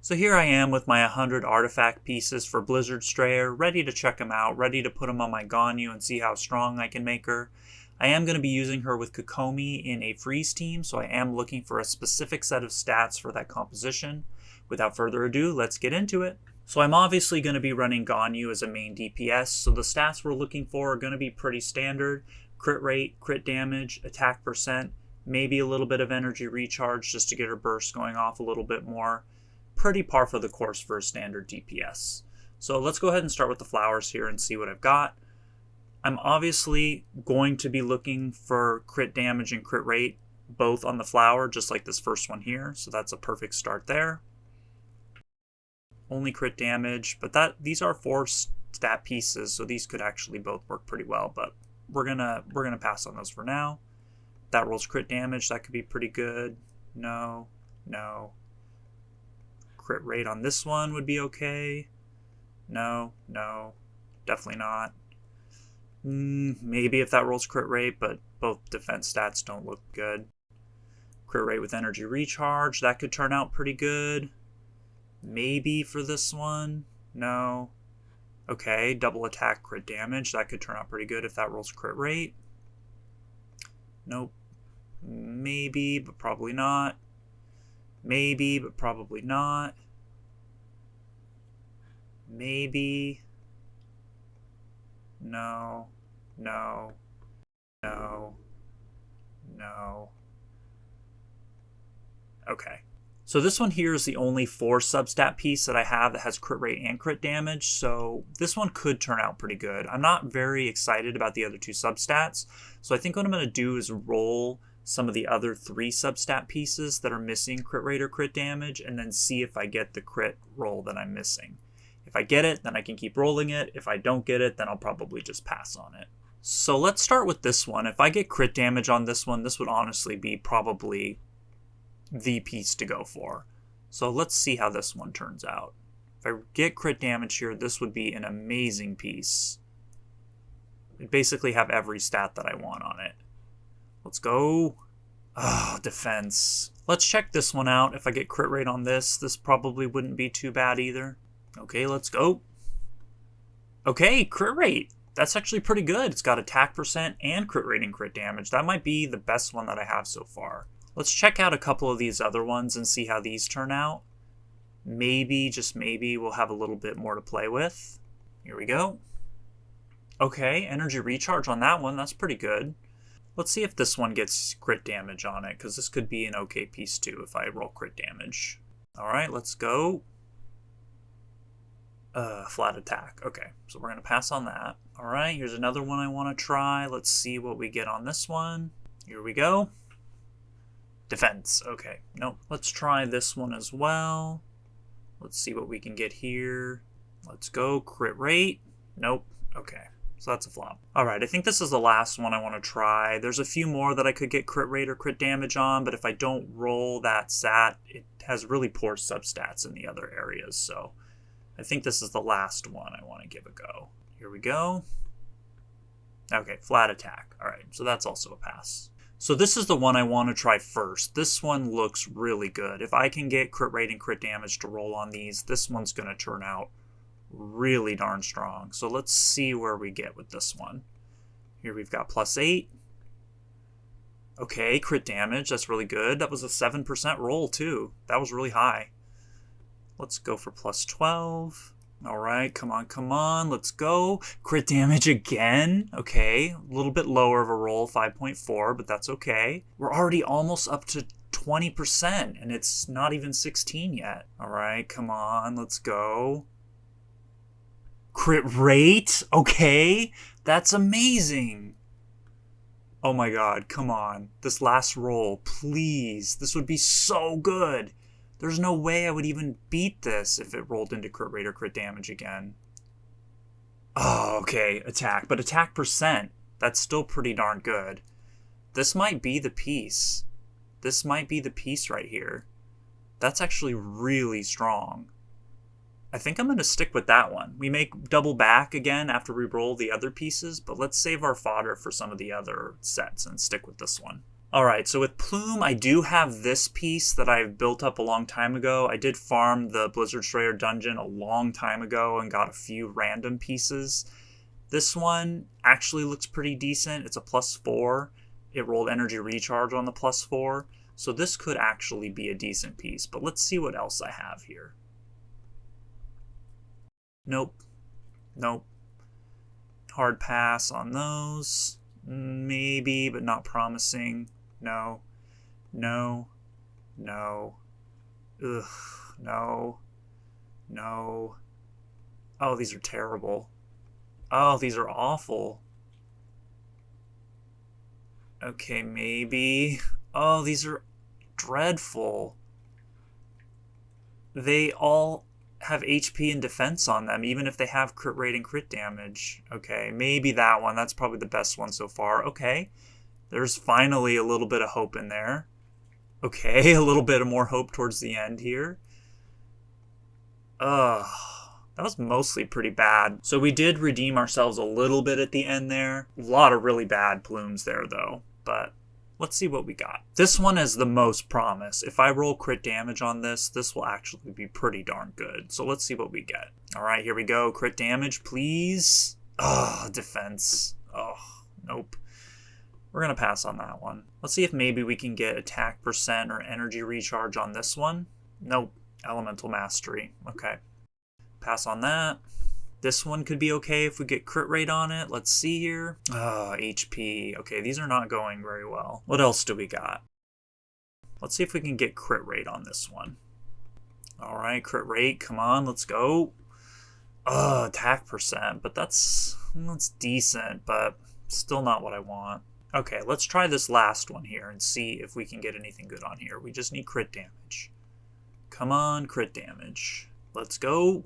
So here I am with my 100 artifact pieces for Blizzard Strayer, ready to check them out, ready to put them on my Ganyu and see how strong I can make her. I am going to be using her with Kokomi in a freeze team, so I am looking for a specific set of stats for that composition. Without further ado, let's get into it. So I'm obviously going to be running Ganyu as a main DPS, so the stats we're looking for are going to be pretty standard. Crit rate, crit damage, attack percent, maybe a little bit of energy recharge just to get her burst going off a little bit more. Pretty par for the course for a standard DPS. So let's go ahead and start with the flowers here and see what I've got. I'm obviously going to be looking for crit damage and crit rate both on the flower, just like this first one here. So that's a perfect start there. Only crit damage, but these are 4 stat pieces, so these could actually both work pretty well, but we're gonna pass on those for now. That rolls crit damage, that could be pretty good. No. Crit rate on this one would be okay. No, definitely not. Maybe if that rolls crit rate, but both defense stats don't look good. Crit rate with energy recharge, that could turn out pretty good. Maybe for this one. No. Okay, double attack crit damage, that could turn out pretty good if that rolls crit rate. Nope. Maybe, but probably not. Maybe, but probably not. Maybe. No. Okay. So this one here is the only 4 substat piece that I have that has crit rate and crit damage, so this one could turn out pretty good. I'm not very excited about the other 2 substats, so I think what I'm going to do is roll some of the other 3 substat pieces that are missing crit rate or crit damage, and then see if I get the crit roll that I'm missing. If I get it, then I can keep rolling it. If I don't get it, then I'll probably just pass on it. So let's start with this one. If I get crit damage on this one, this would honestly be probably the piece to go for. So let's see how this one turns out. If I get crit damage here, this would be an amazing piece. It'd basically have every stat that I want on it. Let's go. Oh, defense. Let's check this one out. If I get crit rate on this, this probably wouldn't be too bad either. Okay, let's go. Okay, crit rate. That's actually pretty good. It's got attack percent and crit rate and crit damage. That might be the best one that I have so far. Let's check out a couple of these other ones and see how these turn out. Maybe, just maybe, we'll have a little bit more to play with. Here we go. Okay, energy recharge on that one. That's pretty good. Let's see if this one gets crit damage on it, because this could be an okay piece too if I roll crit damage. Alright, let's go. Flat attack. Okay, so we're going to pass on that. Alright, here's another one I want to try. Let's see what we get on this one. Here we go. Defense. Okay, nope. Let's try this one as well. Let's see what we can get here. Let's go. Crit rate. Nope. Okay, so that's a flop. Alright, I think this is the last one I want to try. There's a few more that I could get crit rate or crit damage on, but if I don't roll that stat, it has really poor substats in the other areas, so I think this is the last one I want to give a go. Here we go. Okay, flat attack. Alright, so that's also a pass. So this is the one I want to try first. This one looks really good. If I can get crit rate and crit damage to roll on these, this one's going to turn out really darn strong. So let's see where we get with this one. Here we've got +8. Okay, crit damage. That's really good. That was a 7% roll too. That was really high. Let's go for +12. Alright, come on, let's go. Crit damage again. Okay, a little bit lower of a roll, 5.4, but that's okay. We're already almost up to 20%, and it's not even 16 yet. Alright, come on, let's go. Crit rate? Okay, that's amazing. Oh my god, come on. This last roll, please. This would be so good. There's no way I would even beat this if it rolled into crit rate or crit damage again. Oh, okay, attack. But attack percent, that's still pretty darn good. This might be the piece. This might be the piece right here. That's actually really strong. I think I'm going to stick with that one. We may double back again after we roll the other pieces, but let's save our fodder for some of the other sets and stick with this one. Alright, so with Plume, I do have this piece that I've built up a long time ago. I did farm the Blizzard Destroyer dungeon a long time ago and got a few random pieces. This one actually looks pretty decent. It's a +4. It rolled energy recharge on the +4. So this could actually be a decent piece. But let's see what else I have here. Nope. Nope. Hard pass on those. Maybe, but not promising. No. No. No. Ugh. No. No. Oh, these are terrible. Oh, these are awful. Okay, maybe. Oh, these are dreadful. They all have HP and defense on them, even if they have crit rate and crit damage. Okay, maybe that one. That's probably the best one so far. Okay, there's finally a little bit of hope in there. Okay, a little bit of more hope towards the end here. Ugh. That was mostly pretty bad. So we did redeem ourselves a little bit at the end there. A lot of really bad plumes there though, but let's see what we got. This one has the most promise. If I roll crit damage on this, this will actually be pretty darn good. So let's see what we get. All right, here we go. Crit damage, please. Ugh, defense. Oh, nope. We're gonna pass on that one. Let's see if maybe we can get attack percent or energy recharge on this one. Nope, elemental mastery. Okay. Pass on that. This one could be okay if we get crit rate on it. Let's see here. HP. Okay, these are not going very well. What else do we got? Let's see if we can get crit rate on this one. All right, crit rate. Come on, let's go. Attack percent, but that's decent, but still not what I want. Okay, let's try this last one here and see if we can get anything good on here. We just need crit damage. Come on, crit damage. Let's go.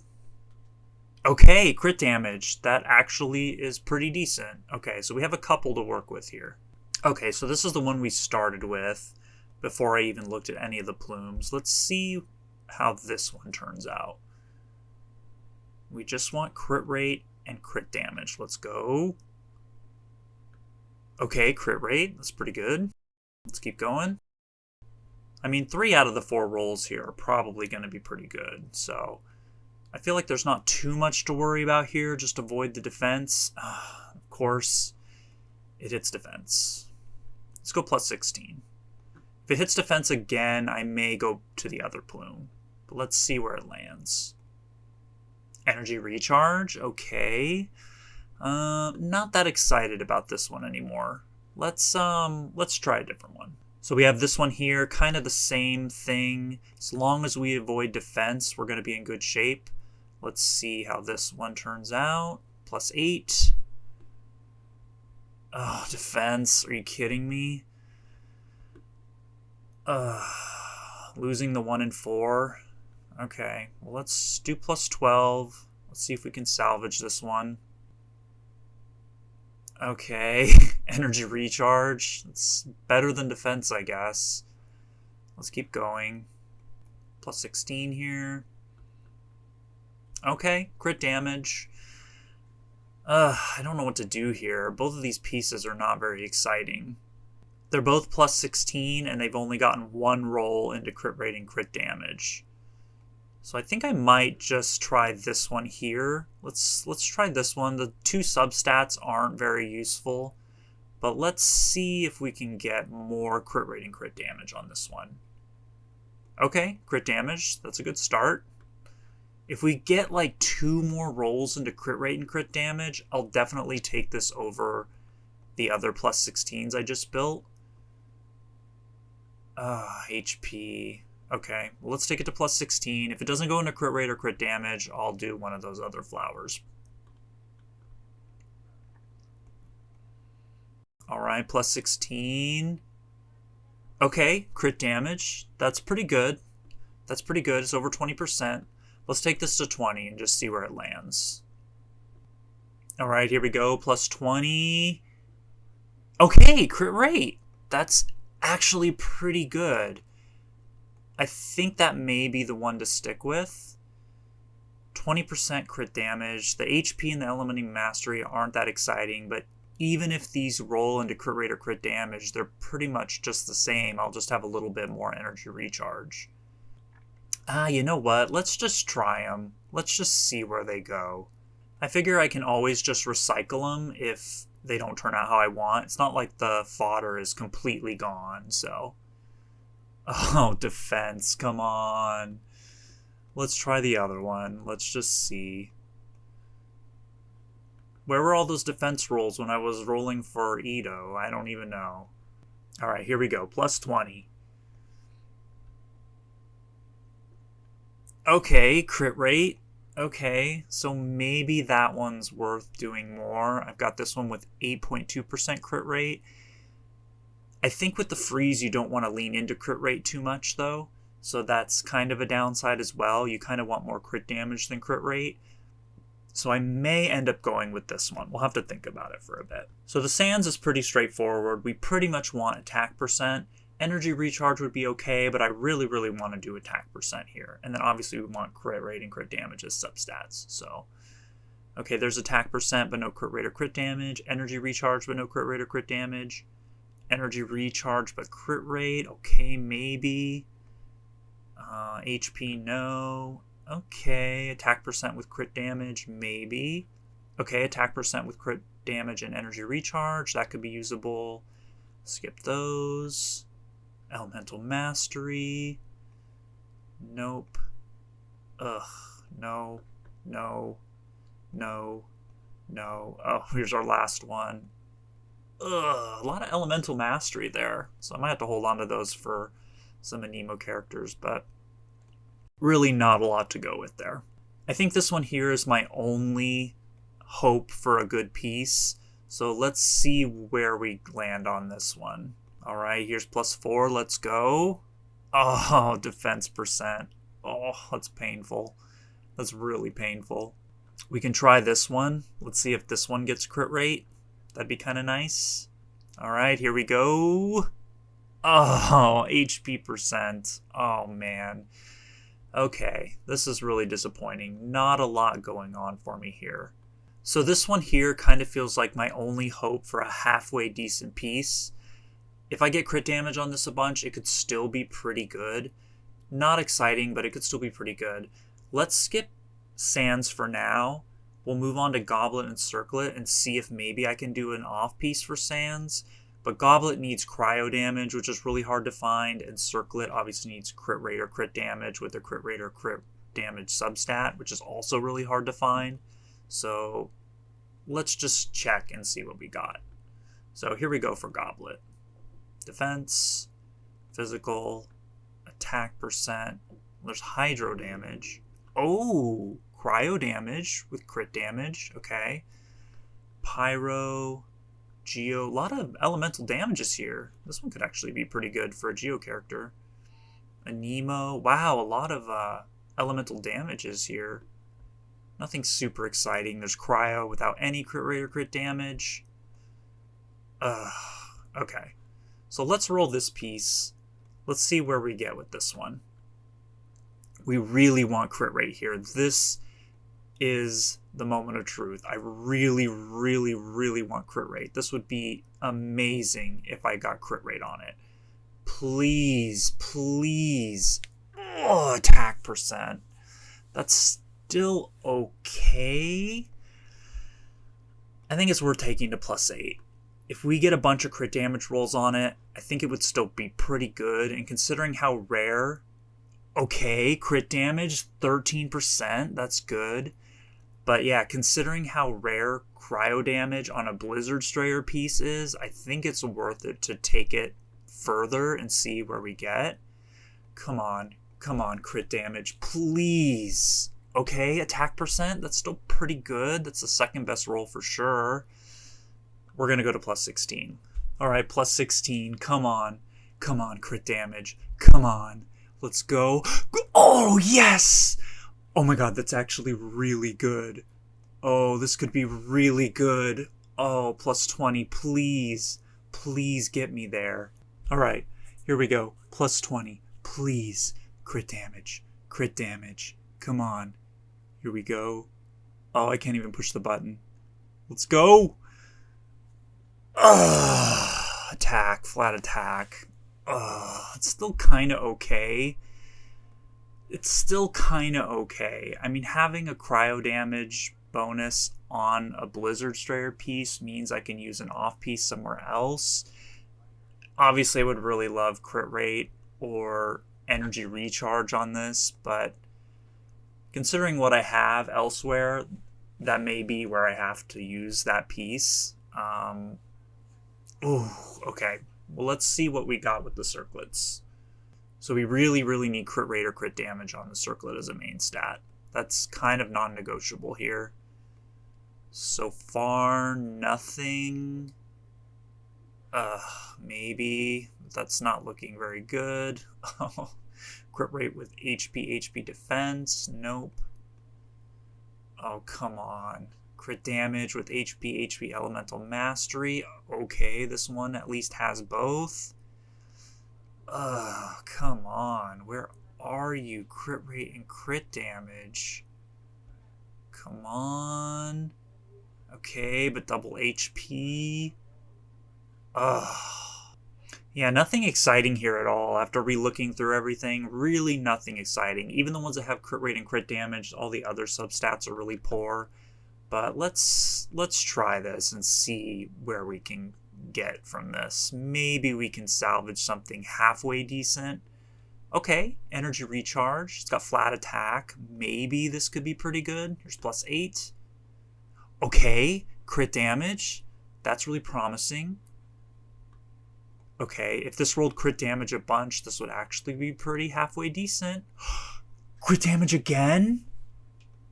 Okay, crit damage. That actually is pretty decent. Okay, so we have a couple to work with here. Okay, so this is the one we started with before I even looked at any of the plumes. Let's see how this one turns out. We just want crit rate and crit damage. Let's go. Okay, crit rate. That's pretty good. Let's keep going. I mean, 3 out of the 4 rolls here are probably going to be pretty good, so I feel like there's not too much to worry about here. Just avoid the defense. Of course, it hits defense. Let's go +16. If it hits defense again, I may go to the other plume. But let's see where it lands. Energy recharge. Okay. Not that excited about this one anymore. Let's try a different one. So we have this one here, kind of the same thing. As long as we avoid defense, we're going to be in good shape. Let's see how this one turns out. +8. Oh, defense. Are you kidding me? Losing the 1 and 4. Okay, well, let's do +12. Let's see if we can salvage this one. Okay, energy recharge. It's better than defense, I guess. Let's keep going. +16 here. Okay, crit damage. I don't know what to do here. Both of these pieces are not very exciting. They're both +16, and they've only gotten 1 roll into crit rate and crit damage. So I think I might just try this one here. Let's try this one. The 2 substats aren't very useful, but let's see if we can get more crit rate and crit damage on this one. Okay, crit damage. That's a good start. If we get like 2 more rolls into crit rate and crit damage, I'll definitely take this over the other +16s I just built. HP. Okay, well, let's take it to +16. If it doesn't go into crit rate or crit damage, I'll do one of those other flowers. All right, +16. Okay, crit damage. That's pretty good. That's pretty good. It's over 20%. Let's take this to 20 and just see where it lands. All right, here we go. +20. Okay, crit rate. That's actually pretty good. I think that may be the one to stick with. 20% crit damage. The HP and the Elementing Mastery aren't that exciting, but even if these roll into crit rate or crit damage, they're pretty much just the same. I'll just have a little bit more energy recharge. You know what? Let's just try them. Let's just see where they go. I figure I can always just recycle them if they don't turn out how I want. It's not like the fodder is completely gone, so... Oh, defense, come on. Let's try the other one. Let's just see. Where were all those defense rolls when I was rolling for Ito? I don't even know. Alright, here we go. Plus 20. Okay, crit rate. Okay, so maybe that one's worth doing more. I've got this one with 8.2% crit rate. I think with the freeze, you don't want to lean into crit rate too much, though. So that's kind of a downside as well. You kind of want more crit damage than crit rate. So I may end up going with this one. We'll have to think about it for a bit. So the Sands is pretty straightforward. We pretty much want attack percent. Energy recharge would be okay, but I really, really want to do attack percent here. And then obviously we want crit rate and crit damage as substats. So, okay, there's attack percent, but no crit rate or crit damage. Energy recharge, but no crit rate or crit damage. Energy recharge, but crit rate. Okay, maybe. HP, no. Okay, attack percent with crit damage, maybe. Okay, attack percent with crit damage and energy recharge. That could be usable. Skip those. Elemental mastery. Nope. Ugh. No. No. No. No. Oh, here's our last one. Ugh. A lot of elemental mastery there. So I might have to hold on to those for some Anemo characters, but really not a lot to go with there. I think this one here is my only hope for a good piece. So let's see where we land on this one. All right, here's plus 4. Let's go. Oh, defense percent. Oh, that's painful. That's really painful. We can try this one. Let's see if this one gets crit rate. That'd be kind of nice. All right, here we go. Oh, HP percent. Oh, man. Okay, this is really disappointing. Not a lot going on for me here. So this one here kind of feels like my only hope for a halfway decent piece. If I get crit damage on this a bunch, it could still be pretty good. Not exciting, but it could still be pretty good. Let's skip Sands for now. We'll move on to Goblet and Circlet and see if maybe I can do an off piece for Sands. But Goblet needs cryo damage, which is really hard to find, and Circlet obviously needs crit rate or crit damage with a crit rate or crit damage substat, which is also really hard to find. So let's just check and see what we got. So here we go for Goblet. Defense, physical, attack percent. There's hydro damage. Oh, cryo damage with crit damage. Okay. Pyro, Geo. A lot of elemental damages here. This one could actually be pretty good for a Geo character. Anemo. Wow, a lot of elemental damages here. Nothing super exciting. There's cryo without any crit rate or crit damage. Okay. So let's roll this piece. Let's see where we get with this one. We really want crit rate here. This is the moment of truth. I really, really, really want crit rate. This would be amazing if I got crit rate on it. Please, please. Oh, attack percent. That's still okay. I think it's worth taking to plus 8. If we get a bunch of crit damage rolls on it, I think it would still be pretty good. And considering how rare, okay, crit damage, 13%, that's good. But yeah, considering how rare cryo damage on a Blizzard Strayer piece is, I think it's worth it to take it further and see where we get. Come on, crit damage, please. Okay, attack percent, that's still pretty good. That's the second best roll for sure. We're going to go to plus 16. All right, plus 16. Come on, crit damage. Come on. Let's go. Oh, yes! Oh my god, that's actually really good. Oh, this could be really good. Oh, plus 20. Please. Please get me there. All right, here we go. Plus 20. Please. Crit damage. Crit damage. Come on. Here we go. Oh, I can't even push the button. Let's go. Attack, flat attack. It's still kind of okay. It's still kind of okay. I mean, having a cryo damage bonus on a Blizzard Strayer piece means I can use an off piece somewhere else. Obviously, I would really love crit rate or energy recharge on this, but considering what I have elsewhere, that may be where I have to use that piece. Ooh, okay. Well, let's see what we got with the Circlets. So we really, really need crit rate or crit damage on the Circlet as a main stat. That's kind of non-negotiable here. So far, nothing. Maybe. That's not looking very good. Crit rate with HP defense. Nope. Oh, come on. Crit damage with HP elemental mastery. Okay, this one at least has both. Come on. Where are you? Crit rate and crit damage. Come on. Okay, but double HP. Yeah, nothing exciting here at all. After re-looking through everything, really nothing exciting. Even the ones that have crit rate and crit damage, all the other substats are really poor. But let's try this and see where we can get from this. Maybe we can salvage something halfway decent. Okay, energy recharge. It's got flat attack. Maybe this could be pretty good. Here's +8. Okay, crit damage. That's really promising. Okay, if this rolled crit damage a bunch, this would actually be pretty halfway decent. Crit damage again?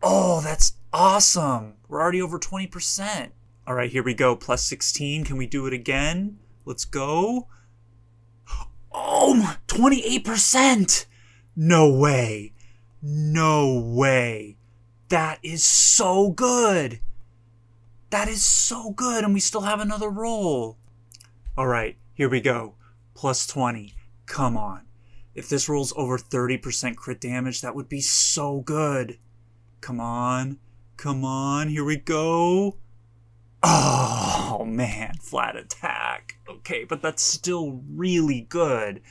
Oh, that's awesome. We're already over 20%. All right, here we go. +16. Can we do it again? Let's go. Oh, 28%. No way. No way. That is so good. That is so good. And we still have another roll. All right, here we go. +20. Come on. If this rolls over 30% crit damage, that would be so good. Come on. Come on. Here we go. Oh, man. Flat attack. Okay, but that's still really good.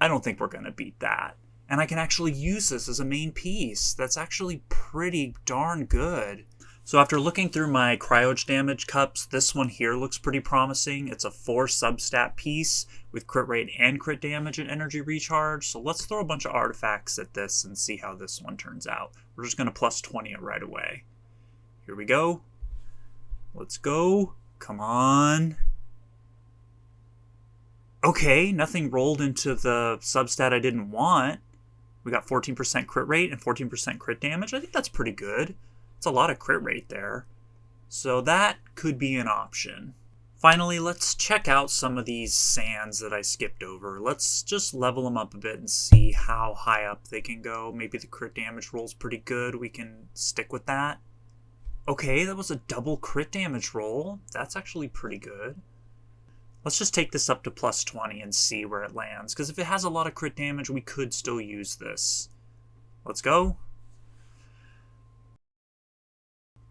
I don't think we're going to beat that. And I can actually use this as a main piece. That's actually pretty darn good. So after looking through my cryo damage cups, this one here looks pretty promising. It's a 4 substat piece with crit rate and crit damage and energy recharge. So let's throw a bunch of artifacts at this and see how this one turns out. We're just going to +20 it right away. Here we go. Let's go. Come on. Okay, nothing rolled into the substat I didn't want. We got 14% crit rate and 14% crit damage. I think that's pretty good. It's a lot of crit rate there. So that could be an option. Finally, let's check out some of these sands that I skipped over. Let's just level them up a bit and see how high up they can go. Maybe the crit damage roll's pretty good. We can stick with that. Okay, that was a double crit damage roll. That's actually pretty good. Let's just take this up to +20 and see where it lands. Because if it has a lot of crit damage, we could still use this. Let's go.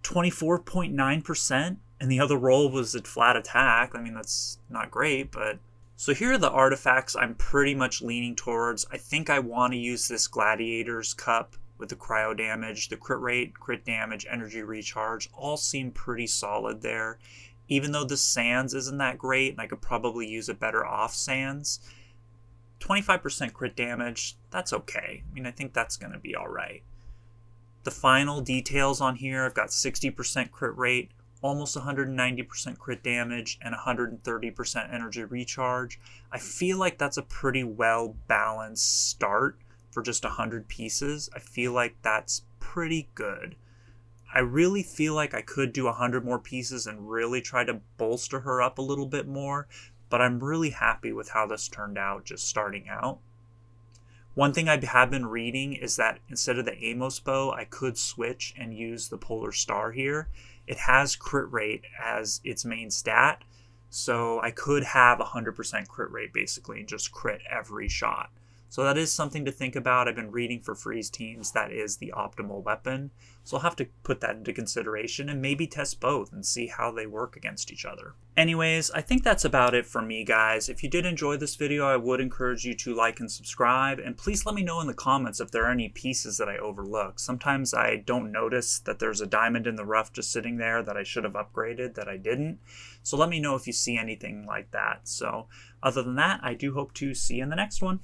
24.9%, and the other roll was at flat attack. I mean, that's not great, but... So here are the artifacts I'm pretty much leaning towards. I think I want to use this Gladiator's Cup with the cryo damage. The crit rate, crit damage, energy recharge all seem pretty solid there. Even though the sands isn't that great, and I could probably use a better off sands. 25% crit damage, that's okay. I mean, I think that's going to be alright. The final details on here, I've got 60% crit rate, almost 190% crit damage, and 130% energy recharge. I feel like that's a pretty well-balanced start for just 100 pieces. I feel like that's pretty good. I really feel like I could do 100 more pieces and really try to bolster her up a little bit more, but I'm really happy with how this turned out just starting out. One thing I have been reading is that instead of the Amos bow, I could switch and use the Polar Star here. It has crit rate as its main stat, so I could have 100% crit rate basically and just crit every shot. So that is something to think about. I've been reading for freeze teams that is the optimal weapon. So I'll have to put that into consideration and maybe test both and see how they work against each other. Anyways, I think that's about it for me, guys. If you did enjoy this video, I would encourage you to like and subscribe, and please let me know in the comments if there are any pieces that I overlooked. Sometimes I don't notice that there's a diamond in the rough just sitting there that I should have upgraded that I didn't. So let me know if you see anything like that. So other than that, I do hope to see you in the next one.